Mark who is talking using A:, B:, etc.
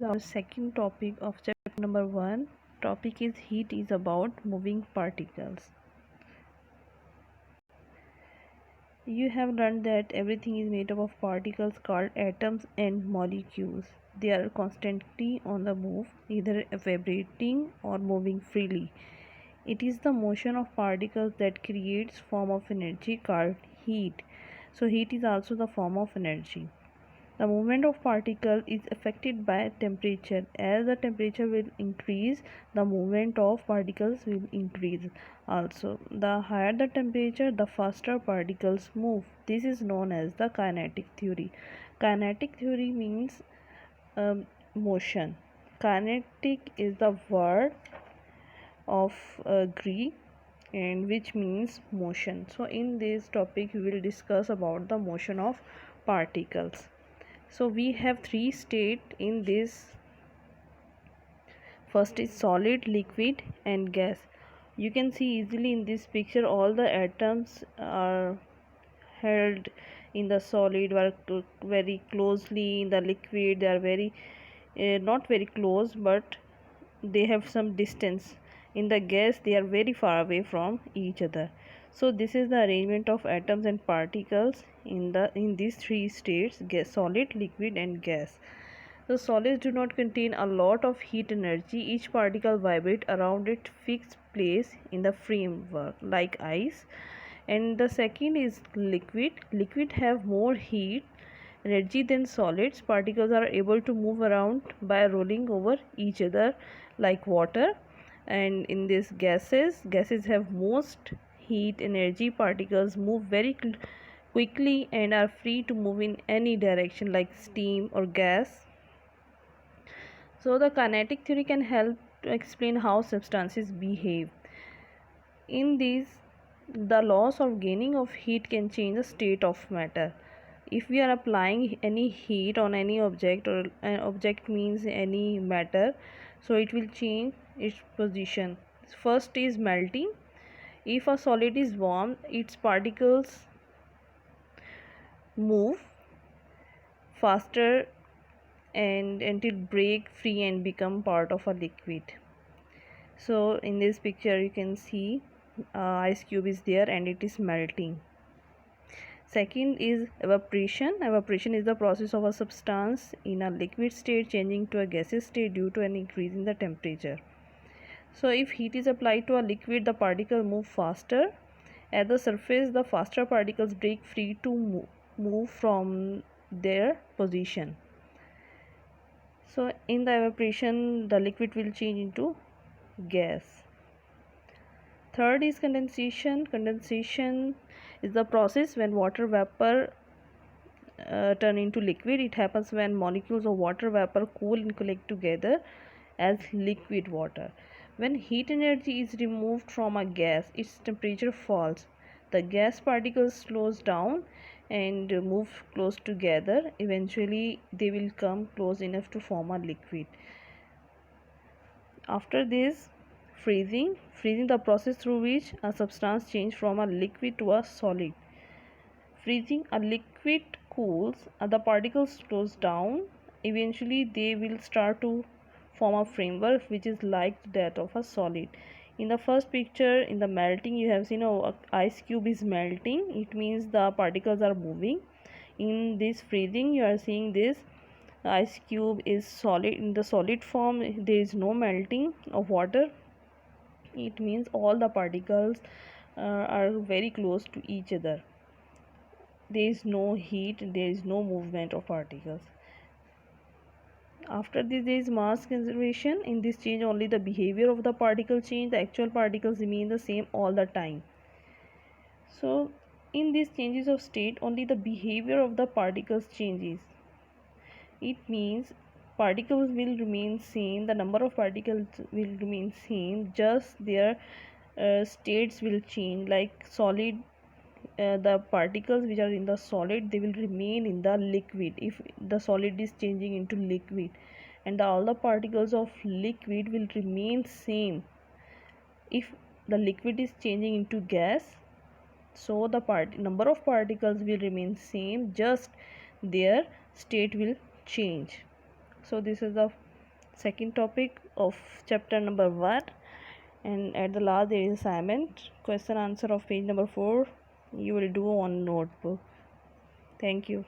A: Our second topic of chapter number 1 topic is heat is about moving particles. You have learned that everything is made up of particles called atoms and molecules. They are constantly on the move, either vibrating or moving freely. It is the motion of particles that creates form of energy called heat. So heat is also the form of energy. The movement of particle is affected by temperature. As the temperature will increase, the movement of particles will increase. Also, the higher the temperature, the faster particles move. This is known as the kinetic theory. Kinetic theory means motion. Kinetic is the word of Greek and which means motion. So in this topic we will discuss about the motion of particles. So we have three states in this. First is solid, liquid and gas. You can see easily in this picture all the atoms are held in the solid very closely. In the liquid they are very not very close, but they have some distance. In the gas they are very far away from each other. So this is the arrangement of atoms and particles in these three states: gas, solid, liquid and gas. The solids do not contain a lot of heat energy. Each particle vibrates around its fixed place in the framework like ice. And the second is liquid. Liquid have more heat energy than solids. Particles are able to move around by rolling over each other like water. And in this gases have most heat energy. Particles move very quickly and are free to move in any direction like steam or gas. So the kinetic theory can help to explain how substances behave. In these, the loss or gaining of heat can change the state of matter. If we are applying any heat on any object, or an object means any matter, so it will change its position. First is melting. If a solid is warm, its particles move faster and until break free and become part of a liquid. So in this picture you can see ice cube is there and it is melting. Second is evaporation. Evaporation is the process of a substance in a liquid state changing to a gaseous state due to an increase in the temperature. So if heat is applied to a liquid, the particle move faster. At the surface, the faster particles break free to move from their position. So in the evaporation, the liquid will change into gas. Third is condensation. Condensation is the process when water vapor turn into liquid. It happens when molecules of water vapor cool and collect together as liquid water. When heat energy is removed from a gas, its temperature falls. The gas particles slows down and move close together. Eventually they will come close enough to form a liquid. After this, freezing the process through which a substance changes from a liquid to a solid. Freezing a liquid cools, the particles slows down. Eventually they will start to form a framework which is like that of a solid. In the first picture, in the melting, you have seen a ice cube is melting. It means the particles are moving. In this freezing, you are seeing this ice cube is solid. In the solid form there is no melting of water. It means all the particles are very close to each other. There is no heat, there is no movement of particles. After this, there is mass conservation. In this change, only the behavior of the particle change. The actual particles remain the same all the time. So in these changes of state, only the behavior of the particles changes. It means particles will remain same, the number of particles will remain same, just their states will change. Like solid, the particles which are in the solid, they will remain in the liquid if the solid is changing into liquid, and all the particles of liquid will remain same if the liquid is changing into gas. So the number of particles will remain same, just their state will change. So this is the second topic of chapter number 1, and at the last there is assignment question answer of page number 4 you will do on notebook. Thank you.